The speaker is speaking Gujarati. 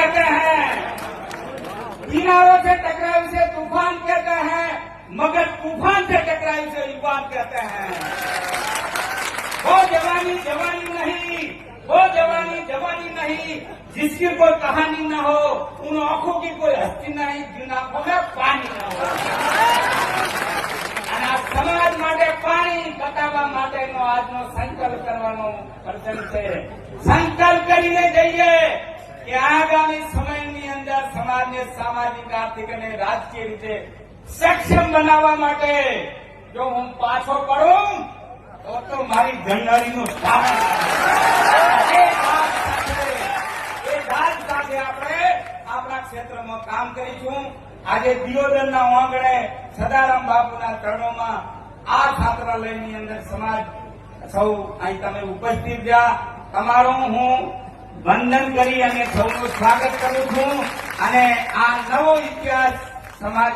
कहते हैं, किनारों से टकराई से तूफान कहते हैं, मगर तूफान से टकराई से युवान कहते हैं। वो जवानी जवानी नहीं, वो जवानी जवानी नहीं जिसकी कोई कहानी न हो, उन आंखों की कोई हस्ती नहीं जिन आंखों में पानी न हो। અને આ સમાજ માટે પાણી બતાવવા માટેનો આજનો સંકલ્પ કરવાનો પ્રસંગ છે। સંકલ્પ કરીને જઈએ કે આગામી સમયની અંદર સમાજને સામાજિક આર્થિક અને રાજકીય રીતે સક્ષમ બનાવવા માટે જો હું પાછો પડું તો મારી ગંડાળીનું ધારણ એ ધાર સાથે આપણે આપણા ક્ષેત્રમાં કામ કરીશું। આજે દિયોદરના આંગણે સદારામ બાપુના ચરણોમાં આ છાત્રાલયની અંદર સમાજ સૌ અહીં તમે ઉપસ્થિત રહ્યા, તમારું હું વંદન કરી અને સૌનું સ્વાગત કરું છું અને આ નવો ઇતિહાસ સમાજ